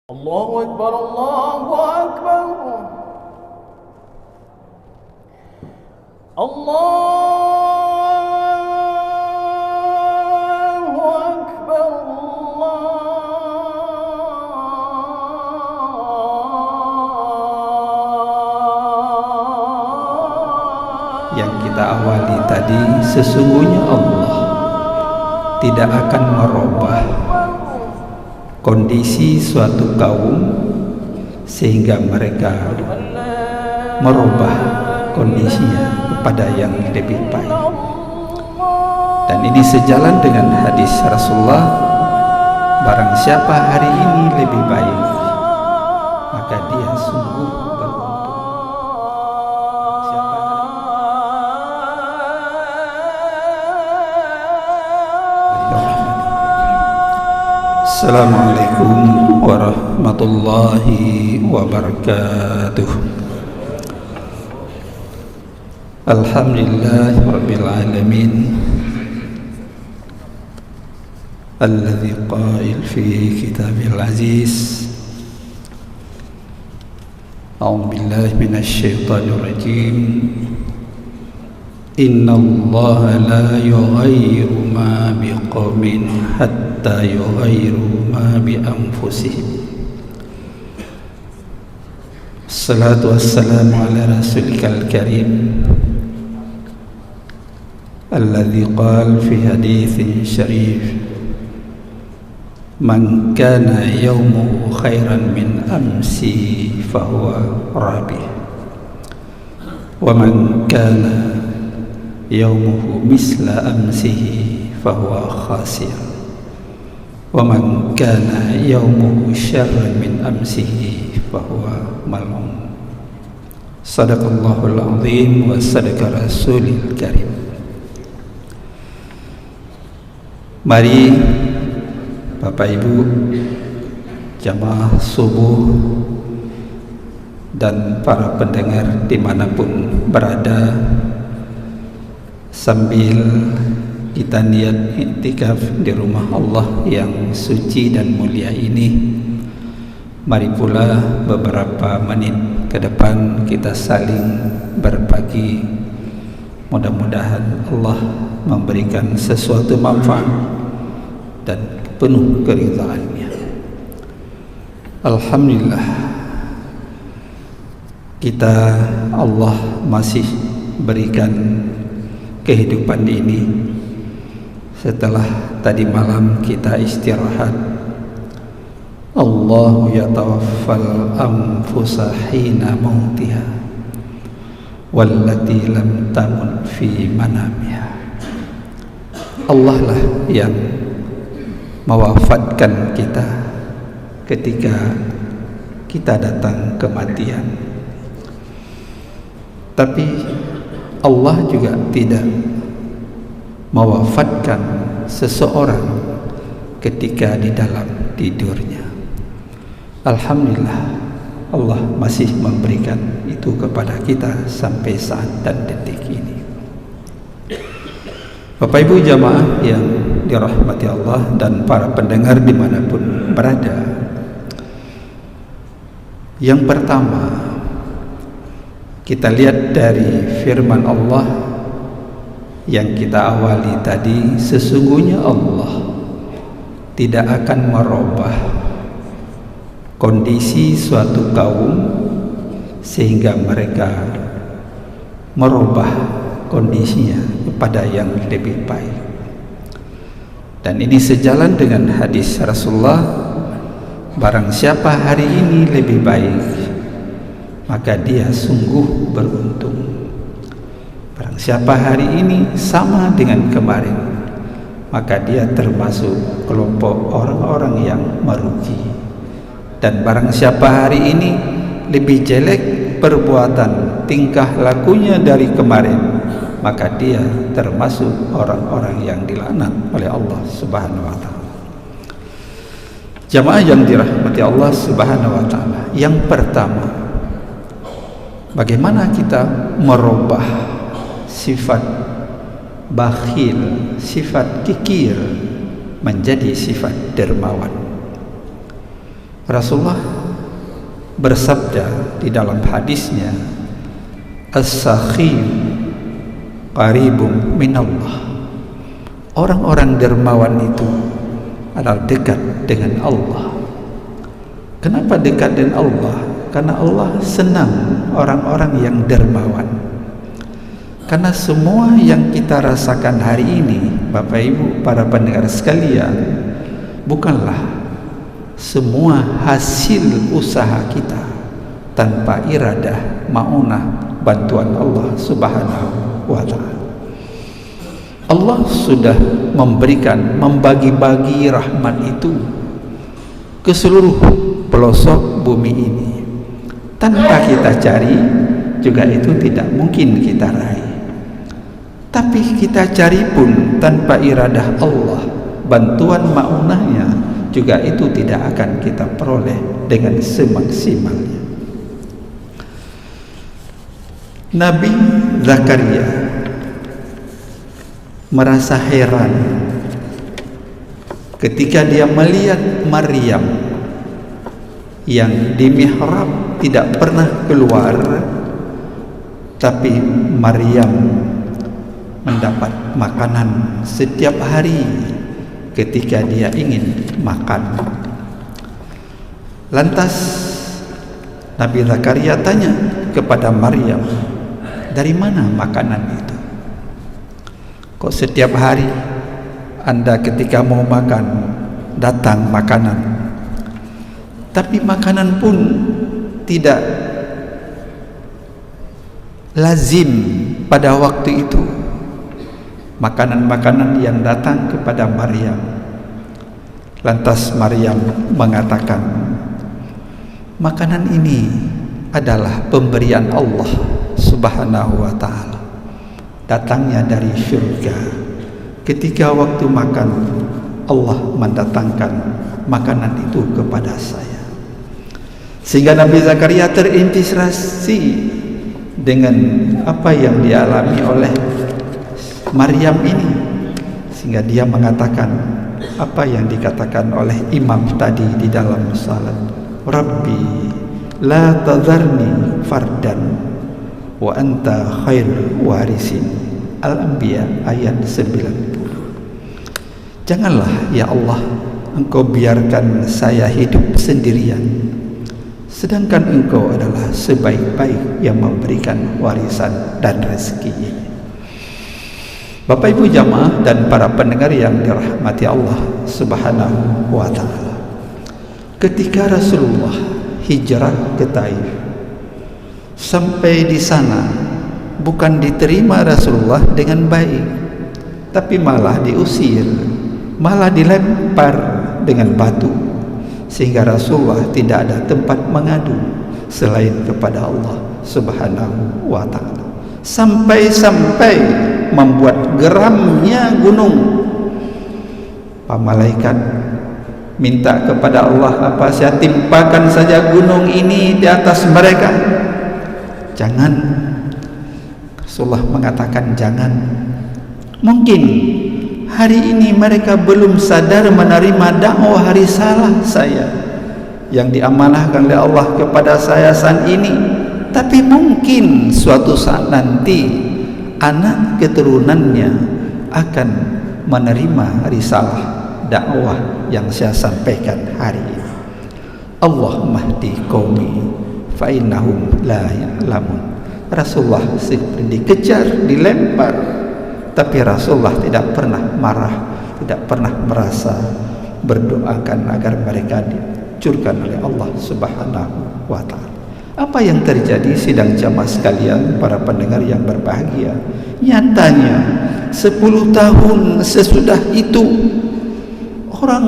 الله أكبر الله أكبر الله أكبر Yang kita awali tadi, sesungguhnya Allah tidak akan merubah kondisi suatu kaum sehingga mereka merubah kondisinya kepada yang lebih baik. Dan ini sejalan dengan hadis Rasulullah, barang siapa hari ini lebih baik, maka dia sungguh beruntung. Siapa Assalamualaikum warahmatullahi wabarakatuh. Alhamdulillah rabbil alamin, alladzi qail fi kitabil aziz, a'udzu billahi minasy syaithanir rajim. Inna Allah la yughayyiru ma biqaumin hatta yughayyiru ma bi anfusihim. Assalatu wassalamu ala rasulika al-karim alladhi qala fi hadithin syarif, man kana yawmuhu khairan min amsi fahuwa rabih, wa man kana yaumuhu misla amsihi fahuwa khasir, wa man kana yaumuhu syarran min amsihi fahuwa mal'un. Sadaqallahul azim wa sadaqa rasulil karim. Mari Bapak Ibu jamaah subuh dan para pendengar dimanapun berada, sambil kita niat iktikaf di rumah Allah yang suci dan mulia ini, mari pula beberapa menit ke depan kita saling berbagi. Mudah-mudahan Allah memberikan sesuatu manfaat dan penuh keridhaannya. Alhamdulillah, kita Allah masih berikan kehidupan ini setelah tadi malam kita istirahat. Allahu yatawaffal anfusa hina mautiha wallati lam tamut fi manamiha. Allah lah yang mewafatkan kita ketika kita datang kematian. Tapi Allah juga tidak mewafatkan seseorang ketika di dalam tidurnya. Alhamdulillah, Allah masih memberikan itu kepada kita sampai saat dan detik ini. Bapak Ibu jamaah yang dirahmati Allah dan para pendengar dimanapun berada, yang pertama kita lihat dari firman Allah yang kita awali tadi, sesungguhnya Allah tidak akan merubah kondisi suatu kaum sehingga mereka merubah kondisinya kepada yang lebih baik. Dan ini sejalan dengan hadis Rasulullah, barang siapa hari ini lebih baik, maka dia sungguh beruntung. Barang siapa hari ini sama dengan kemarin, maka dia termasuk kelompok orang-orang yang merugi. Dan barang siapa hari ini lebih jelek perbuatan tingkah lakunya dari kemarin, maka dia termasuk orang-orang yang dilaknat oleh Allah Subhanahu wa ta'ala. Jamaah yang dirahmati Allah Subhanahu wa ta'ala, yang pertama, bagaimana kita merubah sifat bakhil, sifat kikir menjadi sifat dermawan. Rasulullah bersabda di dalam hadisnya, as-sakhiy qaribum minallah. Orang-orang dermawan itu adalah dekat dengan Allah. Kenapa dekat dengan Allah? Karena Allah senang orang-orang yang dermawan. Karena semua yang kita rasakan hari ini, Bapak Ibu, para pendengar sekalian, bukanlah semua hasil usaha kita tanpa iradah, maunah, bantuan Allah Subhanahu wa ta'ala. Allah sudah membagi-bagi rahmat itu ke seluruh pelosok bumi ini. Tanpa kita cari juga itu tidak mungkin kita raih. Tapi kita cari pun tanpa iradah Allah, bantuan maunahnya juga itu tidak akan kita peroleh dengan semaksimalnya. Nabi Zakaria merasa heran ketika dia melihat Maryam yang di mihrab tidak pernah keluar, tapi Maryam mendapat makanan setiap hari ketika dia ingin makan. Lantas Nabi Zakaria tanya kepada Maryam, dari mana makanan itu? Kok setiap hari Anda ketika mau makan datang makanan, tapi makanan pun tidak lazim pada waktu itu. Makanan-makanan yang datang kepada Maryam. Lantas Maryam mengatakan, makanan ini adalah pemberian Allah Subhanahu wa ta'ala, datangnya dari surga. Ketika waktu makan, Allah mendatangkan makanan itu kepada saya. Sehingga Nabi Zakaria terinspirasi dengan apa yang dialami oleh Maryam ini, sehingga dia mengatakan apa yang dikatakan oleh imam tadi di dalam salat, Rabbi la tadharni fardan wa anta khairul warisin. Al-Anbiya ayat 90. Janganlah ya Allah Engkau biarkan saya hidup sendirian, sedangkan Engkau adalah sebaik-baik yang memberikan warisan dan rezeki. Bapak Ibu jamaah dan para pendengar yang dirahmati Allah Subhanahu wa ta'ala, ketika Rasulullah hijrah ke Taif, sampai di sana bukan diterima Rasulullah dengan baik, tapi malah diusir, malah dilempar dengan batu, sehingga Rasulullah tidak ada tempat mengadu selain kepada Allah Subhanahu wa ta'ala. Sampai-sampai membuat geramnya gunung. Para malaikat minta kepada Allah, apa saya timpakan saja gunung ini di atas mereka? Jangan. Rasulullah mengatakan jangan. Mungkin hari ini mereka belum sadar menerima dakwah risalah saya yang diamanahkan oleh Allah kepada saya saat ini. Tapi mungkin suatu saat nanti anak keturunannya akan menerima risalah dakwah yang saya sampaikan hari ini. Allahumma hdi qaumi fa innahum la ya'lamun. Rasulullah dikejar, dilempar, tapi Rasulullah tidak pernah marah, tidak pernah merasa, berdoakan agar mereka dihancurkan oleh Allah Subhanahu wa ta'ala. Apa yang terjadi sidang jamaah sekalian, para pendengar yang berbahagia? Nyatanya 10 tahun sesudah itu orang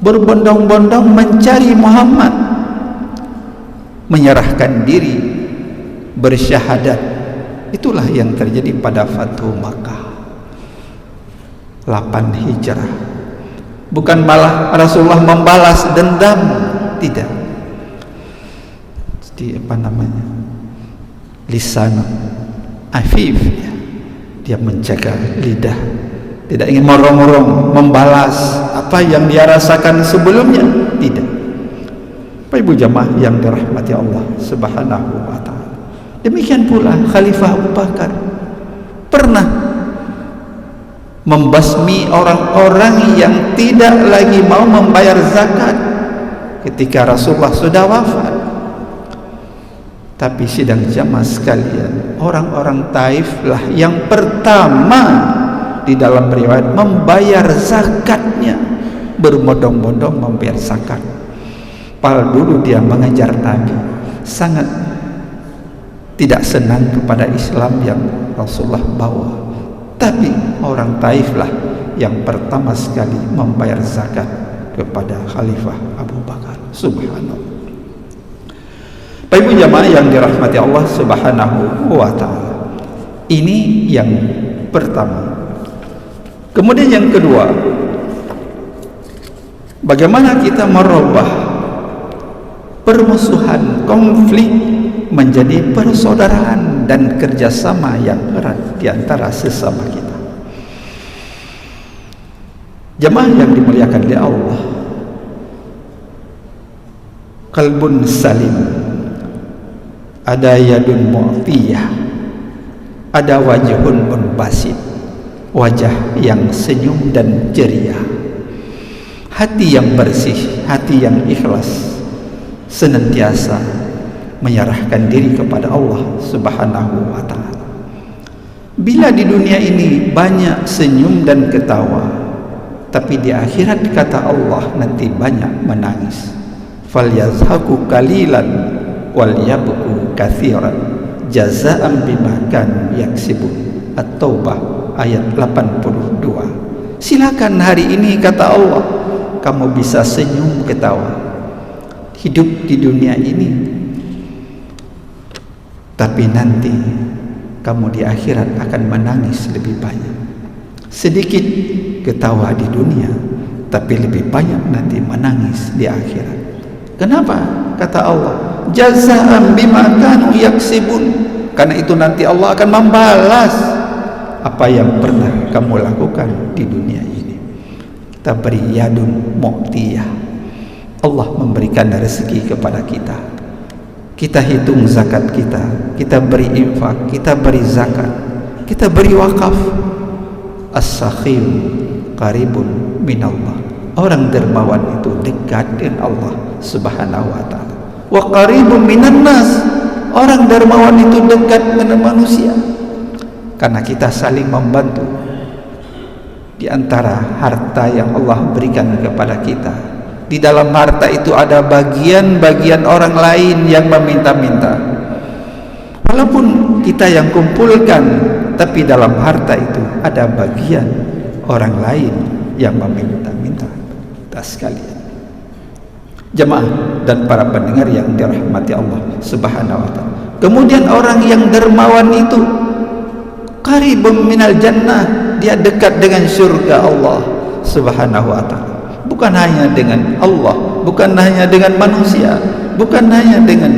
berbondong-bondong mencari Muhammad, menyerahkan diri, bersyahadat. Itulah yang terjadi pada Fathu Makkah 8 Hijrah. Bukan malah Rasulullah membalas dendam, tidak. Lisan afif, dia menjaga lidah, tidak ingin morong-morong membalas apa yang dia rasakan sebelumnya, tidak. Bapak Ibu jamaah yang dirahmati Allah Subhanahu wa taala. Demikian pula Khalifah Abu Bakar pernah membasmi orang-orang yang tidak lagi mau membayar zakat ketika Rasulullah sudah wafat. Tapi sidang jamaah sekalian, orang-orang Taif lah yang pertama di dalam riwayat membayar zakatnya, berbondong-bondong membayar zakat. Padahal dulu dia mengejar Nabi, sangat tidak senang kepada Islam yang Rasulullah bawa. Tapi orang Taif lah yang pertama sekali membayar zakat kepada Khalifah Abu Bakar. Subhanallah. Bapak Ibu jamaah yang dirahmati Allah Subhanahu wa taala. Ini yang pertama. Kemudian yang kedua, bagaimana kita merubah permusuhan, konflik menjadi persaudaraan dan kerjasama yang erat di antara sesama kita. Jemaah yang dimuliakan oleh Allah, qalbun salim, ada yadun mu'tiyah, ada wajhun munbasit, wajah yang senyum dan ceria, hati yang bersih, hati yang ikhlas, senantiasa menyerahkan diri kepada Allah Subhanahu wa taala. Bila di dunia ini banyak senyum dan ketawa, tapi di akhirat kata Allah nanti banyak menangis. Falyazhaku qalilan wal yabku katsiran jazaa'an bima kanu yaksibun. At-Taubah ayat 82. Silakan hari ini kata Allah kamu bisa senyum ketawa hidup di dunia ini, tapi nanti kamu di akhirat akan menangis lebih banyak. Sedikit ketawa di dunia, tapi lebih banyak nanti menangis di akhirat. Kenapa? Kata Allah, jazaa'an bima kanu yaksibun. Karena itu nanti Allah akan membalas apa yang pernah kamu lakukan di dunia ini. Kita beri yadun mu'tiyah. Allah memberikan rezeki kepada kita. Kita hitung zakat kita, kita beri infak, kita beri zakat, kita beri wakaf. As-sakhiyyu qaribun minallah. Orang dermawan itu dekat dengan Allah Subhanahu wa taala. Wa qaribun minan nas. Orang dermawan itu dekat dengan manusia. Karena kita saling membantu. Di antara harta yang Allah berikan kepada kita, di dalam harta itu ada bagian-bagian orang lain yang meminta-minta. Walaupun kita yang kumpulkan, tapi dalam harta itu ada bagian orang lain yang meminta-minta. Kita sekalian, jemaah dan para pendengar yang dirahmati Allah Subhanahu wa taala. Kemudian orang yang dermawan itu qaribun minal jannah, dia dekat dengan surga Allah Subhanahu wa taala. Bukan hanya dengan Allah, bukan hanya dengan manusia, bukan hanya dengan,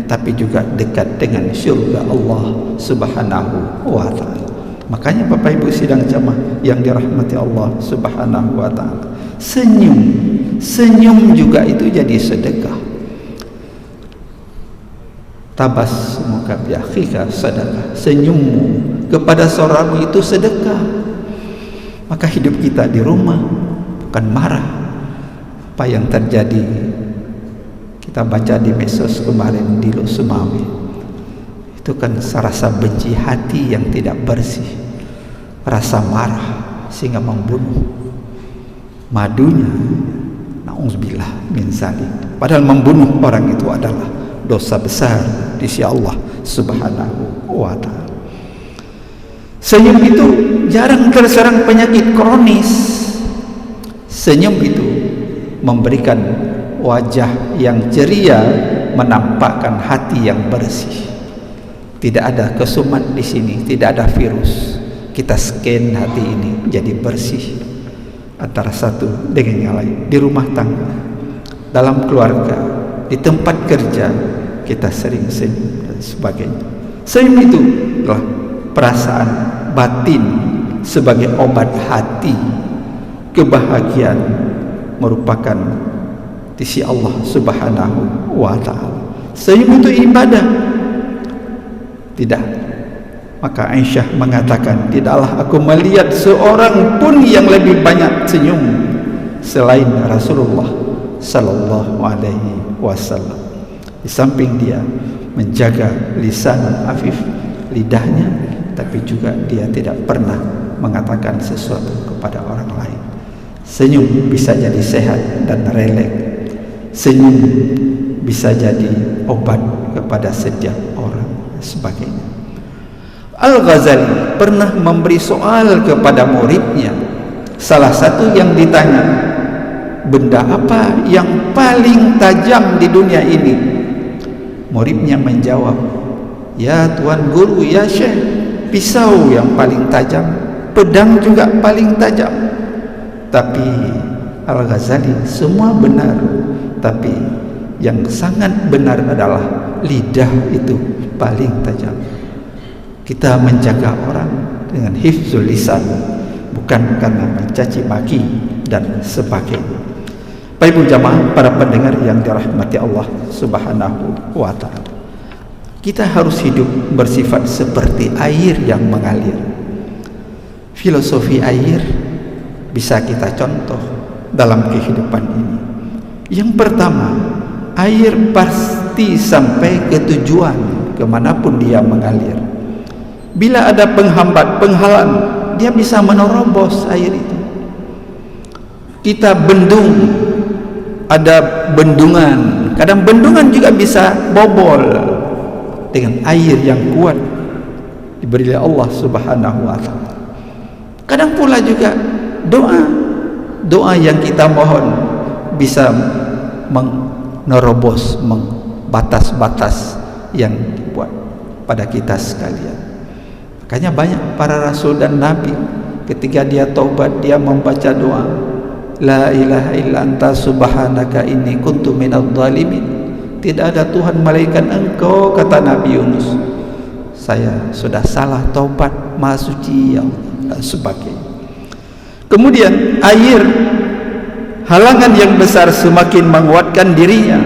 tapi juga dekat dengan surga Allah Subhanahu wa taala. Makanya Bapak Ibu sidang jamaah yang dirahmati Allah Subhanahu wa taala, senyum juga itu jadi sedekah. Tabassumuka bi akhika sadaqah. Senyummu kepada saudaramu itu sedekah. Maka hidup kita di rumah bukan marah. Apa yang terjadi kita baca di medsos kemarin di Lusumawi, itu kan rasa benci hati yang tidak bersih, rasa marah sehingga membunuh. Madunya na'udzubillah min zalik. Padahal membunuh orang itu adalah dosa besar di sisi Allah Subhanahu wa taala. Senyum itu jarang terserang penyakit kronis. Senyum itu memberikan wajah yang ceria, menampakkan hati yang bersih. Tidak ada kesumat di sini, tidak ada virus. Kita scan hati ini jadi bersih antara satu dengan yang lain. Di rumah tangga, dalam keluarga, di tempat kerja, kita sering senyum dan sebagainya. Senyum itu adalah perasaan batin sebagai obat hati. Kebahagiaan merupakan di sisi Allah Subhanahu wa ta'ala. Senyum itu ibadah. Tidak. Maka Aisyah mengatakan, tidaklah aku melihat seorang pun yang lebih banyak senyum selain Rasulullah sallallahu alaihi wasallam. Di samping dia menjaga lisan afif, lidahnya, tapi juga dia tidak pernah mengatakan sesuatu kepada orang lain. Senyum bisa jadi sehat dan relaks. Senyum bisa jadi obat kepada setiap orang sebagainya. Al-Ghazali pernah memberi soal kepada muridnya. Salah satu yang ditanya, benda apa yang paling tajam di dunia ini? Muridnya menjawab, ya Tuan Guru, ya Syekh, pisau yang paling tajam, pedang juga paling tajam. Tapi Al-Ghazali, semua benar, tapi yang sangat benar adalah lidah itu paling tajam. Kita menjaga orang dengan hifzul lisan, bukan karena mencaci maki dan sebagainya. Bapak Ibu jamaah, para pendengar yang dirahmati Allah Subhanahu wa ta'ala, kita harus hidup bersifat seperti air yang mengalir. Filosofi air bisa kita contoh dalam kehidupan ini. Yang pertama, air pasti sampai ke tujuan kemanapun dia mengalir. Bila ada penghambat, penghalang, dia bisa menerobos air itu. Kita bendung, ada bendungan, kadang bendungan juga bisa bobol dengan air yang kuat diberi oleh Allah Subhanahu wa ta'ala. Kadang pula juga doa yang kita mohon bisa menerobos batas-batas yang dibuat pada kita sekalian. Makanya banyak para rasul dan nabi ketika dia taubat, dia membaca doa, la ilaha illa anta subhanaka inni kuntu minadh dhalimin. Tidak ada Tuhan melainkan Engkau, kata Nabi Yunus. Saya sudah salah, taubat, Maha Suci ya Allah, dan sebagainya. Kemudian air, halangan yang besar semakin menguatkan dirinya.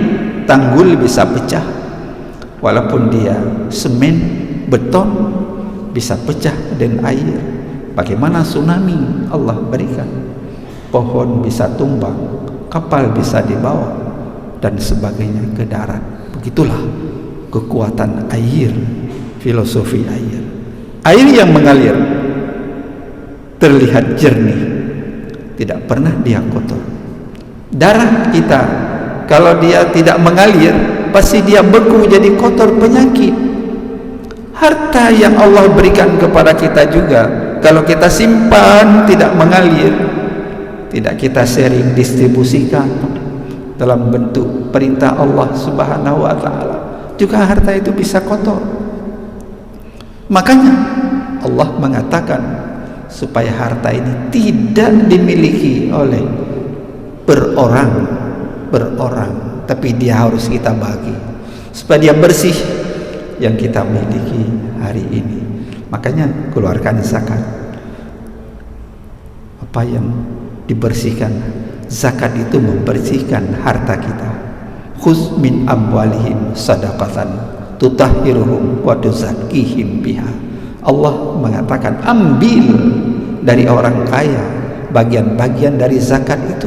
Tanggul bisa pecah, walaupun dia semen, beton, bisa pecah dengan air. Bagaimana tsunami Allah berikan, pohon bisa tumbang, kapal bisa dibawa dan sebagainya ke darat. Begitulah kekuatan air, filosofi air. Air yang mengalir terlihat jernih, tidak pernah dia kotor. Darah kita kalau dia tidak mengalir, pasti dia beku jadi kotor, penyakit. Harta yang Allah berikan kepada kita juga, kalau kita simpan tidak mengalir, tidak kita sharing, distribusikan dalam bentuk perintah Allah Subhanahu wa ta'ala, juga harta itu bisa kotor. Makanya Allah mengatakan supaya harta ini tidak dimiliki oleh berorang, tapi dia harus kita bagi supaya dia bersih yang kita miliki hari ini. Makanya keluarkan zakat. Apa yang dibersihkan, zakat itu membersihkan harta kita. Khuz min amwalihim sadaqatan tutahhiruhum wa tuzakkihim biha. Allah mengatakan, ambil dari orang kaya bagian-bagian dari zakat itu.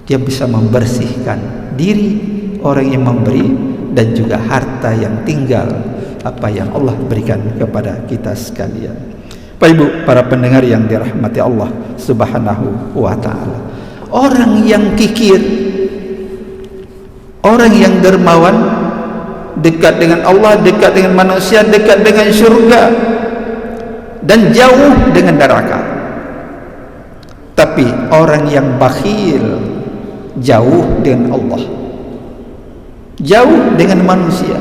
Dia bisa membersihkan diri orang yang memberi dan juga harta yang tinggal, apa yang Allah berikan kepada kita sekalian. Bapak Ibu, para pendengar yang dirahmati Allah Subhanahu wa ta'ala, orang yang kikir, orang yang dermawan, dekat dengan Allah, dekat dengan manusia, dekat dengan surga, dan jauh dengan neraka. Tapi orang yang bakhil, jauh dengan Allah, jauh dengan manusia,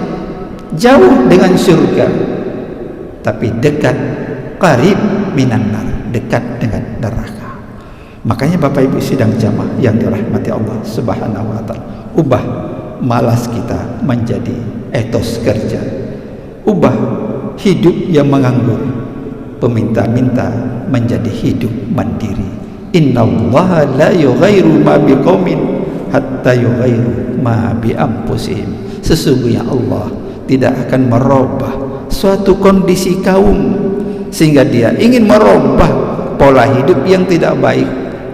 jauh dengan surga, tapi dekat, qarib minan nar, dekat dengan neraka. Makanya Bapak Ibu sidang jamaah yang dirahmati Allah Subhanahu wa ta'ala, ubah malas kita menjadi etos kerja, ubah hidup yang menganggur, peminta-minta menjadi hidup mandiri. Innallaha la yughayyiru ma biqaumin hatta hatta yughayyiru ma bi anfusihim. Sesungguhnya Allah tidak akan merubah suatu kondisi kaum sehingga dia ingin merubah pola hidup yang tidak baik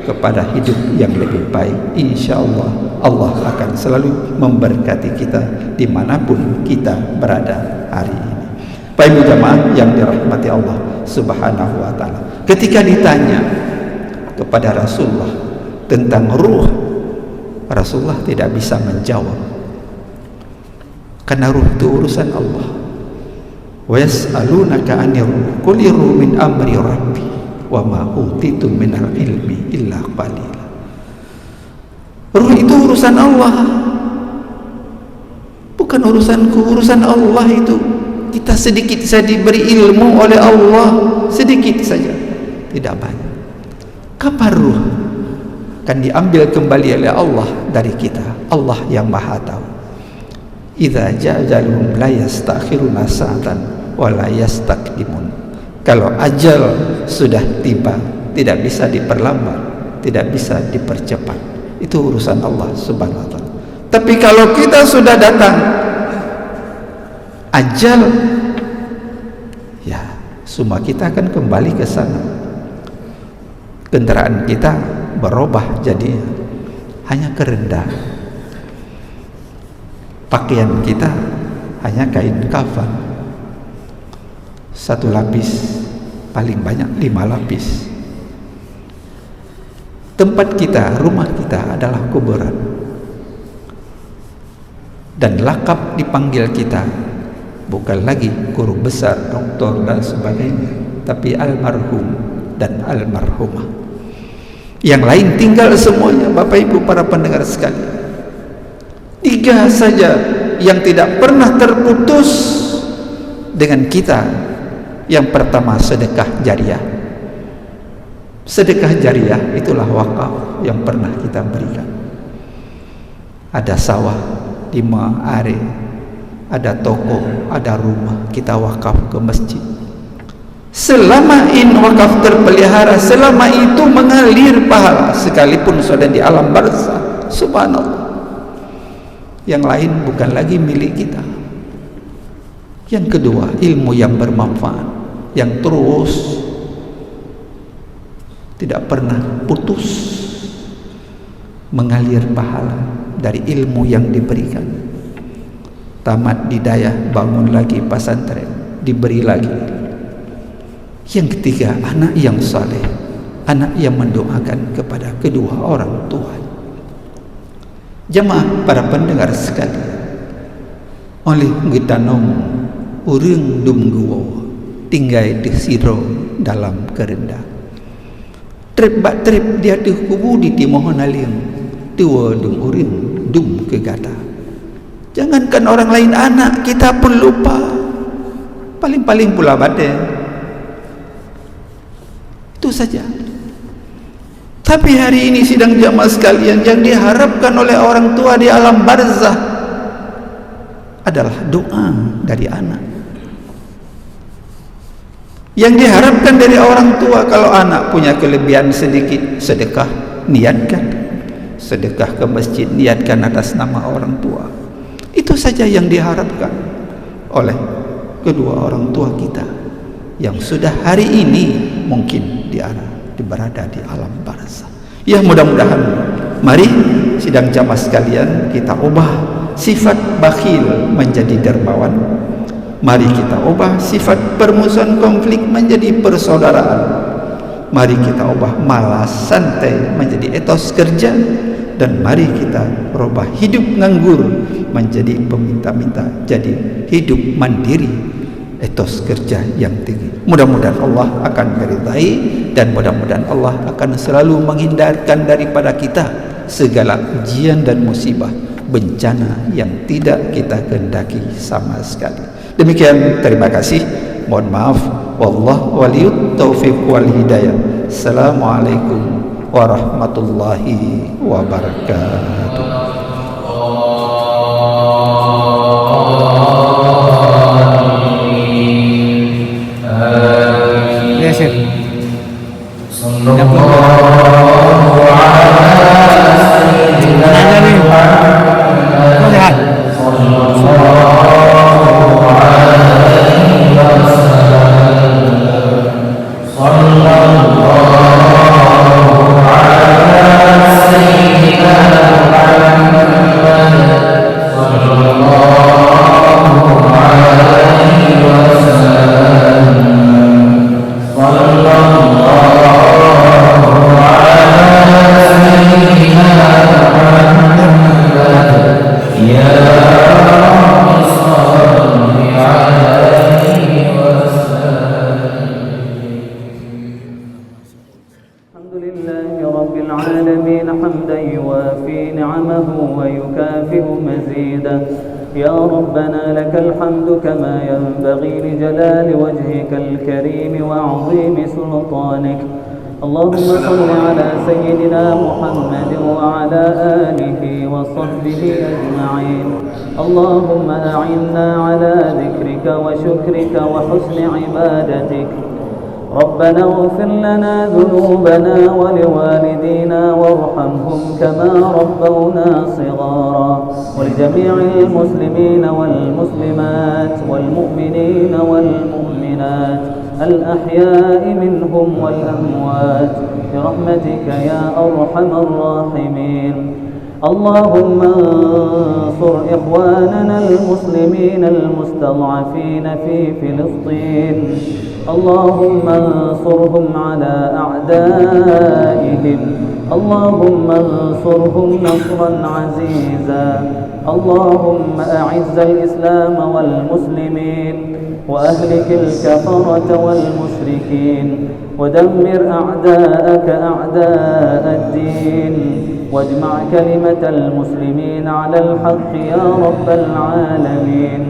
kepada hidup yang lebih baik. InsyaAllah Allah akan selalu memberkati kita dimanapun kita berada hari ini. Bapak Ibu jamaah yang dirahmati Allah Subhanahu wa ta'ala, ketika ditanya kepada Rasulullah tentang ruh, Rasulullah tidak bisa menjawab karena ruh itu urusan Allah. Wa yas'alunaka 'anir ruh qul ruh min amri rabbi wa ma utitum minal ilmi illa qalila. Ruh itu urusan Allah, bukan urusanku. Urusan Allah itu. Kita sedikit saja diberi ilmu oleh Allah, sedikit saja, tidak banyak. Kapan ruh akan diambil kembali oleh Allah dari kita? Allah yang maha tahu. Idza ja'aluhum la yastakhiruna sa'atan wa la yastaqdimun. Kalau ajal sudah tiba, tidak bisa diperlambat, tidak bisa dipercepat. Itu urusan Allah Subhanahu wa ta'ala. Tapi kalau kita sudah datang ajal, ya semua kita akan kembali ke sana. Kendaraan kita berubah jadi hanya kerendah, pakaian kita hanya kain kafan, satu lapis, paling banyak 5 lapis. Tempat kita, rumah kita adalah kuburan, dan lakap dipanggil kita bukan lagi guru besar, doktor dan sebagainya, tapi almarhum dan almarhumah. Yang lain tinggal semuanya. Bapak Ibu para pendengar sekalian, 3 saja yang tidak pernah terputus dengan kita. Yang pertama, sedekah jariah. Sedekah jariah itulah wakaf yang pernah kita berikan. Ada sawah 5 are, ada toko, ada rumah, kita wakaf ke masjid. Selama ini wakaf terpelihara, selama itu mengalir pahala, sekalipun sudah di alam barzah. Subhanallah. Yang lain bukan lagi milik kita. Yang kedua, ilmu yang bermanfaat, yang terus tidak pernah putus mengalir pahala dari ilmu yang diberikan. Tamat hidayah, bangun lagi pesantren, diberi lagi. Yang ketiga, anak yang saleh, anak yang mendoakan kepada kedua orang tua. Jemaah para pendengar sekalian, oleh kita nom urang dum guo tinggai di siro dalam kerendah. Trip bak trip dia di kubu di timohon alim tua dum urang dum kegata. Jangankan orang lain, anak kita pun lupa. Paling-paling pula badan. Itu saja. Tapi hari ini sidang jamaah sekalian, yang diharapkan oleh orang tua di alam barzah adalah doa dari anak. Yang diharapkan dari orang tua, kalau anak punya kelebihan sedikit, sedekah, niatkan. Sedekah ke masjid, niatkan atas nama orang tua. Itu saja yang diharapkan oleh kedua orang tua kita yang sudah hari ini mungkin berada di alam barzah. Ya, mudah-mudahan mari sidang jamaah sekalian kita ubah sifat bakhil menjadi dermawan. Mari kita ubah sifat permusuhan konflik menjadi persaudaraan. Mari kita ubah malas santai menjadi etos kerja. Dan mari kita rubah hidup nganggur menjadi peminta-minta, jadi hidup mandiri, etos kerja yang tinggi. Mudah-mudahan Allah akan meridai, dan mudah-mudahan Allah akan selalu menghindarkan daripada kita segala ujian dan musibah, bencana yang tidak kita kehendaki sama sekali. Demikian, terima kasih. Mohon maaf. Wallahu waliyut taufiq wal hidayah. Assalamualaikum warahmatullahi wabarakatuh. Ya, Syekh. Sallallahu alaihi wasallam. يكافئ مزيده. يا ربنا لك الحمد كما ينبغي لجلال وجهك الكريم وعظيم سلطانك. اللهم صل على سيدنا محمد وعلى آله وصحبه أجمعين. اللهم أعنا على ذكرك وشكرك وحسن عبادتك. ربنا اغفر لنا ذنوبنا ولوالدينا وارحمهم كما ربونا صغارا، ولجميع المسلمين والمسلمات والمؤمنين والمؤمنات الأحياء منهم والأموات برحمتك يا أرحم الراحمين. اللهم انصر إخواننا المسلمين المستضعفين في فلسطين. اللهم انصرهم على أعدائهم. اللهم انصرهم نصرا عزيزا. اللهم أعز الإسلام والمسلمين وأهلك الكفرة والمشركين، ودمر أعداءك أعداء الدين، واجمع كلمة المسلمين على الحق يا رب العالمين.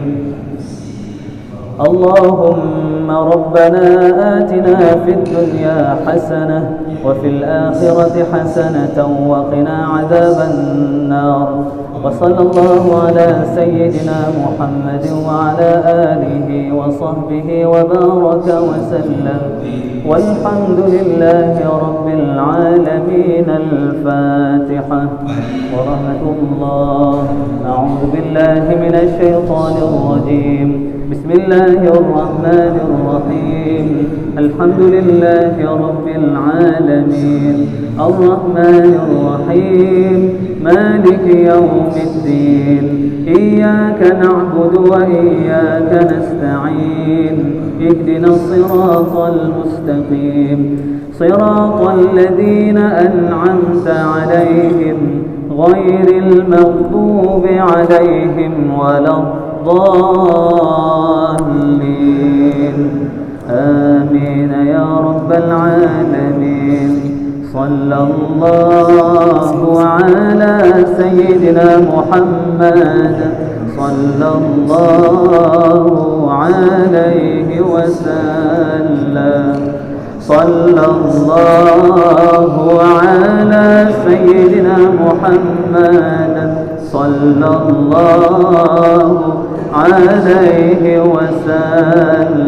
اللهم ربنا آتنا في الدنيا حسنة وفي الآخرة حسنة وقنا عذاب النار. وصلى الله على سيدنا محمد وعلى آله وصحبه وبارك وسلم، والحمد لله رب العالمين. الفاتحة ورحمة الله. أعوذ بالله من الشيطان الرجيم. بسم الله الرحمن الرحيم. الحمد لله رب العالمين الرحمن الرحيم مالك يوم الدين. إياك نعبد وإياك نستعين. اهدنا الصراط المستقيم صراط الذين أنعمت عليهم غير المغضوب عليهم ولا الضالين. آمين يا رب العالمين. صلى الله على سيدنا محمد صلى الله عليه وسلم. صلى الله على سيدنا محمد صلى الله عليه وسلم.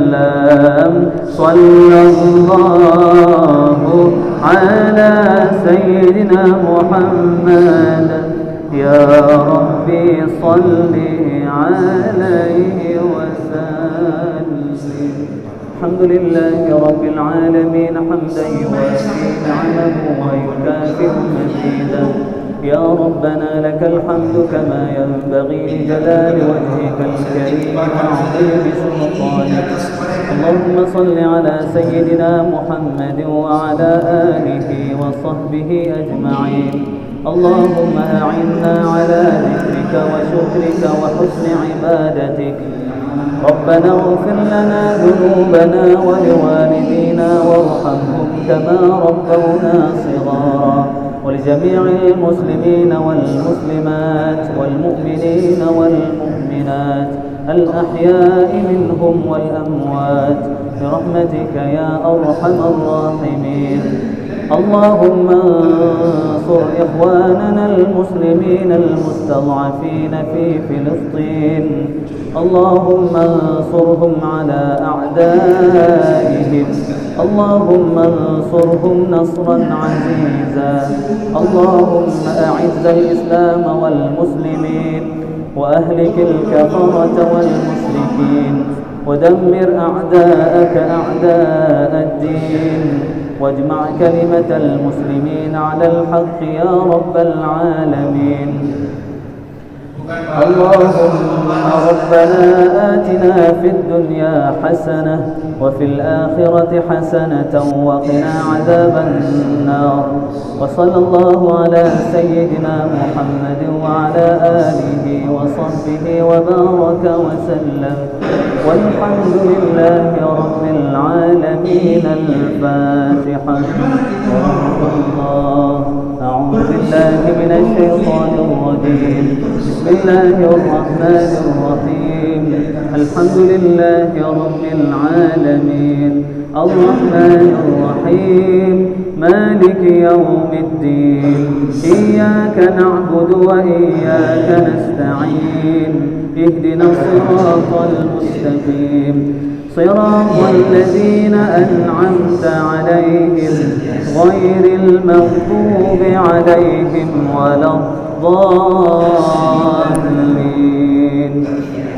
صلى الله على سيدنا محمد. يا ربي صل عليه وسلم. الحمد لله رب العالمين حمدا يوافي نعمه ويكافئ مزيدا. يا ربنا لك الحمد كما ينبغي لجلال وجهك الكريم وعظيم سلطانك. اللهم صل على سيدنا محمد وعلى آله وصحبه أجمعين. اللهم أعنا على ذكرك وشكرك وحسن عبادتك. ربنا اغفر لنا ذنوبنا ولوالدينا وارحمهم كما ربونا صغارا، ولجميع المسلمين والمسلمات والمؤمنين والمؤمنات الأحياء منهم والأموات برحمتك يا أرحم الراحمين. اللهم انصر إخواننا المسلمين المستضعفين في فلسطين. اللهم انصرهم على أعدائهم. اللهم انصرهم نصرا عزيزا. اللهم أعز الإسلام والمسلمين وأهلك الكفرة والمشركين، ودمر أعداءك أعداء الدين، واجمع كلمة المسلمين على الحق يا رب العالمين. اللهم ربنا آتنا في الدنيا حسنة وفي الآخرة حسنة وقنا عذاب النار. وصلى الله على سيدنا محمد وعلى آله وصحبه وبارك وسلم، والحمد لله رب العالمين. الفاتحة ورحمة الله. أعوذ بالله من الشيطان الرجيم. بسم الله الرحمن الرحيم الحمد لله رب العالمين الرحمن الرحيم مالك يوم الدين إياك نعبد وإياك نستعين اهدنا الصراط المستقيم صراط الذين أنعمت عليهم غير المغضوب عليهم ولا الضالين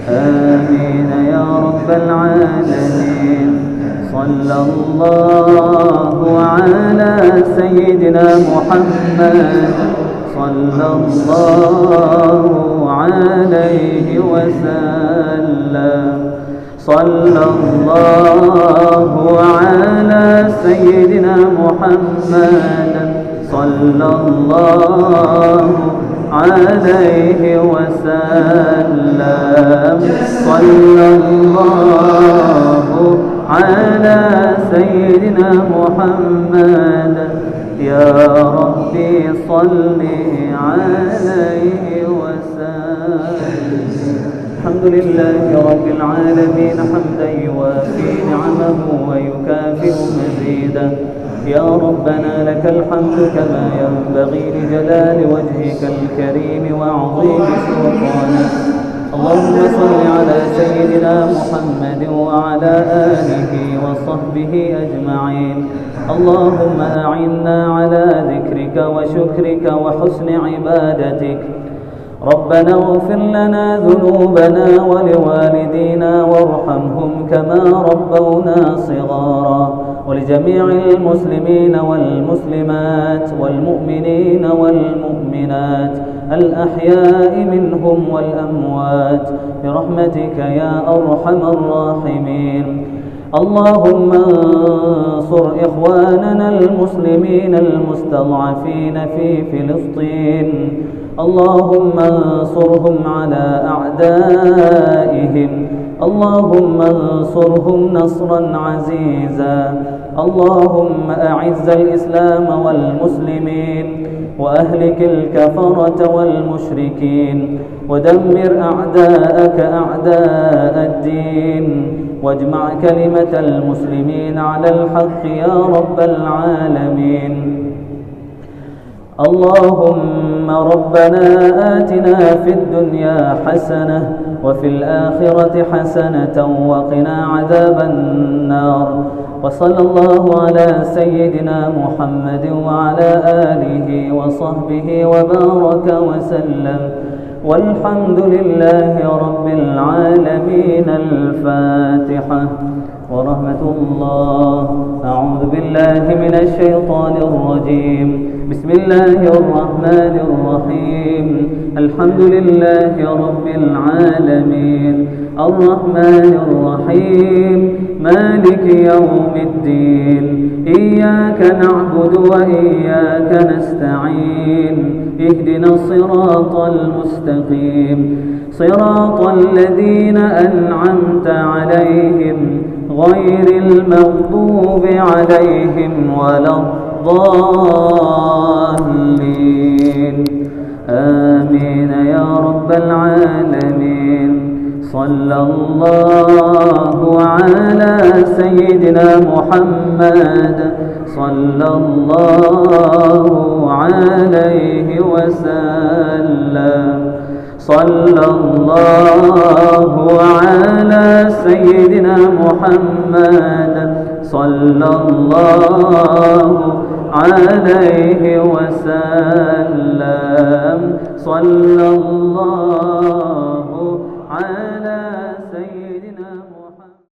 آمين يا رب العالمين صلى الله على سيدنا محمد صلى الله عليه وسلم صلى الله على سيدنا محمد صلى الله عليه وسلم صلى الله على سيدنا محمد يا ربي صل عليه وسلم الحمد لله رب العالمين حمدا يوافي نعمه ويكافئ مزيدا يا ربنا لك الحمد كما ينبغي لجلال وجهك الكريم وعظيم سلطانك اللهم صل على سيدنا محمد وعلى آله وصحبه أجمعين اللهم أعنا على ذكرك وشكرك وحسن عبادتك ربنا اغفر لنا ذنوبنا ولوالدينا وارحمهم كما ربونا صغارا ولجميع المسلمين والمسلمات والمؤمنين والمؤمنات الأحياء منهم والأموات برحمتك يا أرحم الراحمين اللهم انصر إخواننا المسلمين المستضعفين في فلسطين اللهم انصرهم على أعدائهم اللهم انصرهم نصرا عزيزا اللهم أعز الإسلام والمسلمين وأهلك الكفرة والمشركين ودمر أعداءك أعداء الدين واجمع كلمة المسلمين على الحق يا رب العالمين اللهم ربنا آتنا في الدنيا حسنة وفي الآخرة حسنة وقنا عذاب النار وصلى الله على سيدنا محمد وعلى آله وصحبه وبارك وسلم والحمد لله رب العالمين الفاتحة ورحمة الله أعوذ بالله من الشيطان الرجيم بسم الله الرحمن الرحيم الحمد لله رب العالمين الرحمن الرحيم مالك يوم الدين إياك نعبد وإياك نستعين اهدنا الصراط المستقيم صراط الذين أنعمت عليهم غير المغضوب عليهم ولا الضالين آمين يا رب العالمين صلى الله على سيدنا محمد صلى الله عليه وسلم صلى الله على سيدنا محمد صلى الله عليه وسلم صلى الله على